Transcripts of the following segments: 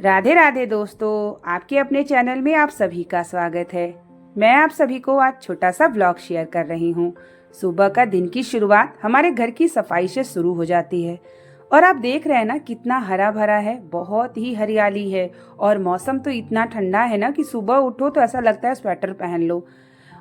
राधे राधे दोस्तों, आपके अपने चैनल में आप सभी का स्वागत है। मैं आप सभी को आज छोटा सा व्लॉग शेयर कर रही हूँ। सुबह का दिन की शुरुआत हमारे घर की सफाई से शुरू हो जाती है और आप देख रहे हैं ना कितना हरा भरा है, बहुत ही हरियाली है और मौसम तो इतना ठंडा है ना कि सुबह उठो तो ऐसा लगता है स्वेटर पहन लो।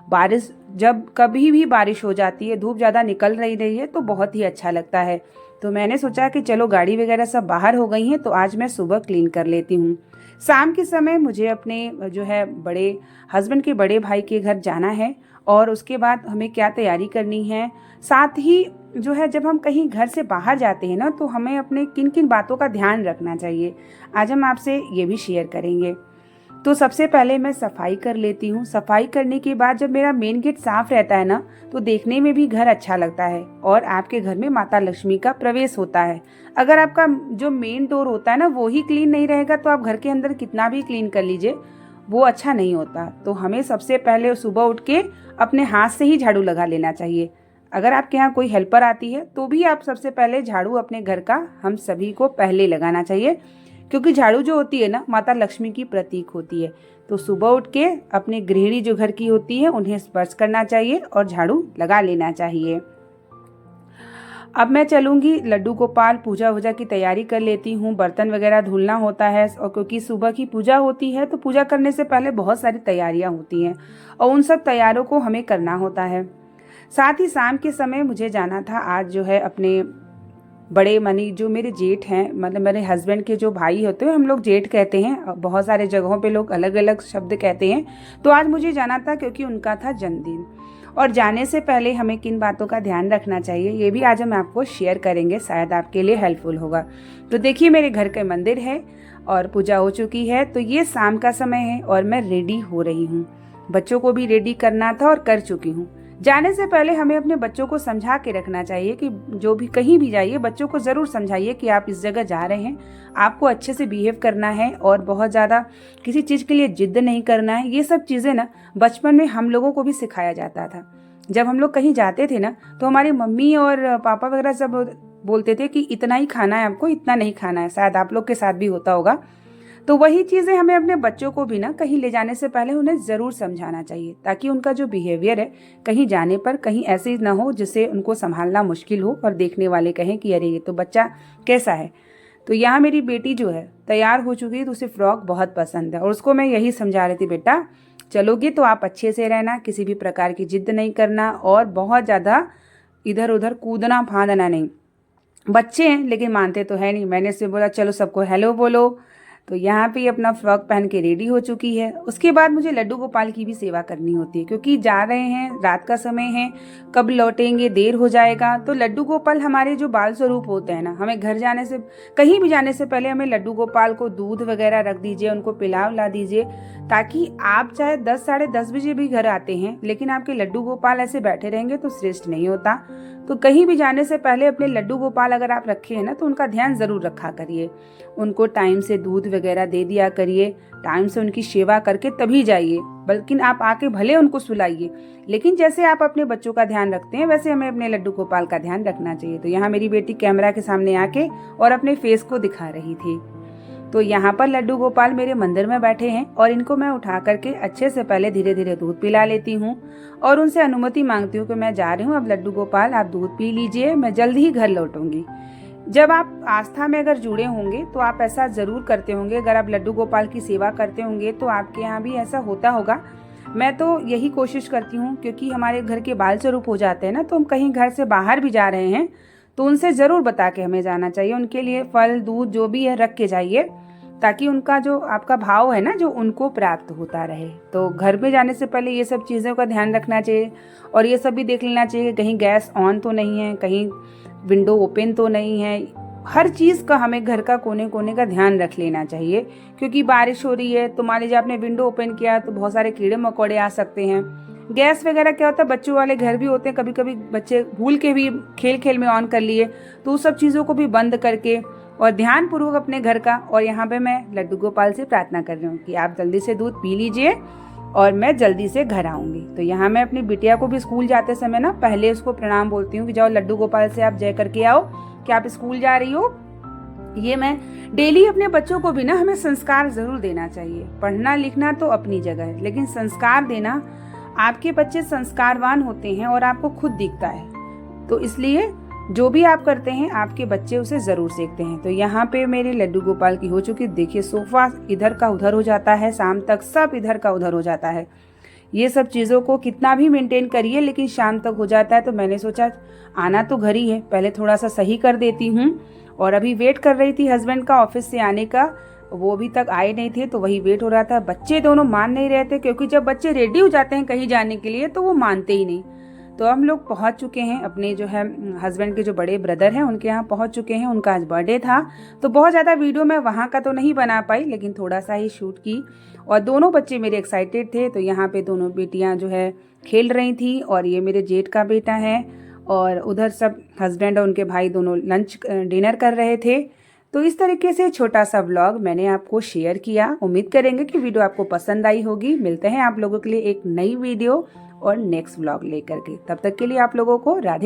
बारिश जब कभी भी बारिश हो जाती है, धूप ज़्यादा निकल रही है तो बहुत ही अच्छा लगता है। तो मैंने सोचा कि चलो गाड़ी वगैरह सब बाहर हो गई हैं तो आज मैं सुबह क्लीन कर लेती हूँ। शाम के समय मुझे अपने जो है बड़े हस्बैंड के बड़े भाई के घर जाना है और उसके बाद हमें क्या तैयारी करनी है। साथ ही जो है जब हम कहीं घर से बाहर जाते हैं ना तो हमें अपने किन किन बातों का ध्यान रखना चाहिए, आज हम आपसे ये भी शेयर करेंगे। तो सबसे पहले मैं सफाई कर लेती हूँ। सफाई करने के बाद जब मेरा मेन गेट साफ रहता है ना तो देखने में भी घर अच्छा लगता है और आपके घर में माता लक्ष्मी का प्रवेश होता है। अगर आपका जो मेन डोर होता है ना वो ही क्लीन नहीं रहेगा तो आप घर के अंदर कितना भी क्लीन कर लीजिए, वो अच्छा नहीं होता। तो हमें सबसे पहले सुबह उठ के अपने हाथ से ही झाड़ू लगा लेना चाहिए। अगर आपके यहाँ कोई हेल्पर आती है तो भी आप सबसे पहले झाड़ू अपने घर का हम सभी को पहले लगाना चाहिए, क्योंकि झाड़ू जो होती है ना माता लक्ष्मी की प्रतीक होती है। तो सुबह उठ के अपने गृहिणी जो घर की होती है उन्हें स्पर्श करना चाहिए और झाड़ू लगा लेना चाहिए। अब मैं चलूँगी लड्डू गोपाल पूजा वूजा की तैयारी कर लेती हूँ। बर्तन वगैरह धुलना होता है और क्योंकि सुबह की पूजा होती है तो पूजा करने से पहले बहुत सारी तैयारियाँ होती हैं और उन सब तैयारों को हमें करना होता है। साथ ही शाम के समय मुझे जाना था आज जो है अपने बड़े मनी जो मेरे जेठ हैं, मतलब मेरे हस्बैंड के जो भाई होते हैं, हम लोग जेठ कहते हैं, बहुत सारे जगहों पे लोग अलग अलग शब्द कहते हैं। तो आज मुझे जाना था क्योंकि उनका था जन्मदिन। और जाने से पहले हमें किन बातों का ध्यान रखना चाहिए ये भी आज हम आपको शेयर करेंगे, शायद आपके लिए हेल्पफुल होगा। तो देखिए मेरे घर के मंदिर है और पूजा हो चुकी है। तो ये शाम का समय है और मैं रेडी हो रही हूँ। बच्चों को भी रेडी करना था और कर चुकी हूँ। जाने से पहले हमें अपने बच्चों को समझा के रखना चाहिए कि जो भी कहीं भी जाइए बच्चों को ज़रूर समझाइए कि आप इस जगह जा रहे हैं, आपको अच्छे से बिहेव करना है और बहुत ज़्यादा किसी चीज़ के लिए जिद्द नहीं करना है। ये सब चीज़ें ना बचपन में हम लोगों को भी सिखाया जाता था। जब हम लोग कहीं जाते थे ना तो हमारी मम्मी और पापा वगैरह सब बोलते थे कि इतना ही खाना है आपको, इतना नहीं खाना है। शायद आप लोग के साथ भी होता होगा। तो वही चीज़ें हमें अपने बच्चों को भी ना कहीं ले जाने से पहले उन्हें ज़रूर समझाना चाहिए, ताकि उनका जो बिहेवियर है कहीं जाने पर कहीं ऐसे ना हो जिससे उनको संभालना मुश्किल हो और देखने वाले कहें कि अरे ये तो बच्चा कैसा है। तो यहाँ मेरी बेटी जो है तैयार हो चुकी है तो उसे फ्रॉक बहुत पसंद है और उसको मैं यही समझा रही थी, बेटा चलोगे तो आप अच्छे से रहना, किसी भी प्रकार की जिद नहीं करना और बहुत ज़्यादा इधर उधर कूदना फांदना नहीं। बच्चे हैं लेकिन मानते तो है नहीं। मैंने उससे बोला चलो सबको हेलो बोलो। तो यहाँ पे अपना फ्रॉक पहन के रेडी हो चुकी है। उसके बाद मुझे लड्डू गोपाल की भी सेवा करनी होती है, क्योंकि जा रहे हैं, रात का समय है, कब लौटेंगे, देर हो जाएगा। तो लड्डू गोपाल हमारे जो बाल स्वरूप होते हैं ना, हमें घर जाने से कहीं भी जाने से पहले हमें लड्डू गोपाल को दूध वगैरह रख दीजिए, उनको पिला दीजिए, ताकि आप चाहे 10 साढ़े 10 बजे भी घर आते हैं लेकिन आपके लड्डू गोपाल ऐसे बैठे रहेंगे तो श्रेष्ठ नहीं होता। तो कहीं भी जाने से पहले अपने लड्डू गोपाल अगर आप रखे हैं ना तो उनका ध्यान ज़रूर रखा करिए। उनको टाइम से दूध वगैरह दे दिया करिए, टाइम से उनकी सेवा करके तभी जाइए। बल्कि आप आके भले उनको सुलाइए, लेकिन जैसे आप अपने बच्चों का ध्यान रखते हैं वैसे हमें अपने लड्डू गोपाल का ध्यान रखना चाहिए। तो यहाँ मेरी बेटी कैमरा के सामने आके और अपने फेस को दिखा रही थी। तो यहाँ पर लड्डू गोपाल मेरे मंदिर में बैठे हैं और इनको मैं उठा करके अच्छे से पहले धीरे धीरे दूध पिला लेती हूँ और उनसे अनुमति मांगती हूँ कि मैं जा रही हूँ, अब लड्डू गोपाल आप दूध पी लीजिए, मैं जल्द ही घर लौटूंगी। जब आप आस्था में अगर जुड़े होंगे तो आप ऐसा ज़रूर करते होंगे। अगर आप लड्डू गोपाल की सेवा करते होंगे तो आपके यहाँ भी ऐसा होता होगा। मैं तो यही कोशिश करती हूँ, क्योंकि हमारे घर के बाल स्वरूप हो जाते हैं ना, तो हम कहीं घर से बाहर भी जा रहे हैं तो उनसे ज़रूर बता के हमें जाना चाहिए। उनके लिए फल दूध जो भी है रख के जाइए, ताकि उनका जो आपका भाव है ना जो उनको प्राप्त होता रहे। तो घर में जाने से पहले ये सब चीज़ों का ध्यान रखना चाहिए और ये सब भी देख लेना चाहिए कि कहीं गैस ऑन तो नहीं है, कहीं विंडो ओपन तो नहीं है। हर चीज़ का हमें घर का कोने कोने का ध्यान रख लेना चाहिए, क्योंकि बारिश हो रही है तो मान लीजिए आपने विंडो ओपन किया तो बहुत सारे कीड़े मकोड़े आ सकते हैं। गैस वगैरह क्या होता है, बच्चों वाले घर भी होते हैं, कभी कभी बच्चे भूल के भी खेल खेल में ऑन कर लिए। तो उस सब चीज़ों को भी बंद करके और ध्यान पूर्वक अपने घर का। और यहाँ पे मैं लड्डू गोपाल से प्रार्थना कर रही हूँ कि आप जल्दी से दूध पी लीजिए और मैं जल्दी से घर आऊँगी। तो यहाँ मैं अपनी बिटिया को भी स्कूल जाते समय ना पहले उसको प्रणाम बोलती हूँ कि जाओ लड्डू गोपाल से आप जय करके आओ कि आप स्कूल जा रही हो ये मैं डेली अपने बच्चों को भी ना हमें संस्कार जरूर देना चाहिए। पढ़ना लिखना तो अपनी जगह है, लेकिन संस्कार देना, आपके बच्चे संस्कारवान होते हैं और आपको खुद दिखता है। तो इसलिए जो भी आप करते हैं आपके बच्चे उसे जरूर सीखते हैं। तो यहाँ पे मेरे लड्डू गोपाल की हो चुकी, देखिए सोफा इधर का उधर हो जाता है, शाम तक सब इधर का उधर हो जाता है। ये सब चीज़ों को कितना भी मेंटेन करिए लेकिन शाम तक हो जाता है। तो मैंने सोचा आना तो घर ही है, पहले थोड़ा सा सही कर देती हूँ। और अभी वेट कर रही थी हस्बैंड का ऑफिस से आने का, वो अभी तक आए नहीं थे तो वही वेट हो रहा था। बच्चे दोनों मान नहीं रहे थे, क्योंकि जब बच्चे रेडी हो जाते हैं कहीं जाने के लिए तो वो मानते ही नहीं। तो हम लोग पहुंच चुके हैं अपने जो है हस्बैंड के जो बड़े ब्रदर हैं उनके यहाँ पहुंच चुके हैं। उनका आज बर्थडे था, तो बहुत ज़्यादा वीडियो मैं वहाँ का तो नहीं बना पाई, लेकिन थोड़ा सा ही शूट की। और दोनों बच्चे मेरे एक्साइटेड थे। तो यहाँ पे दोनों बेटियाँ जो है खेल रही थी, और ये मेरे जेठ का बेटा है, और उधर सब हस्बैंड और उनके भाई दोनों लंच डिनर कर रहे थे। तो इस तरीके से छोटा सा व्लॉग मैंने आपको शेयर किया। उम्मीद करेंगे कि वीडियो आपको पसंद आई होगी। मिलते हैं आप लोगों के लिए एक नई वीडियो और नेक्स्ट व्लॉग लेकर के। तब तक के लिए आप लोगों को राधे।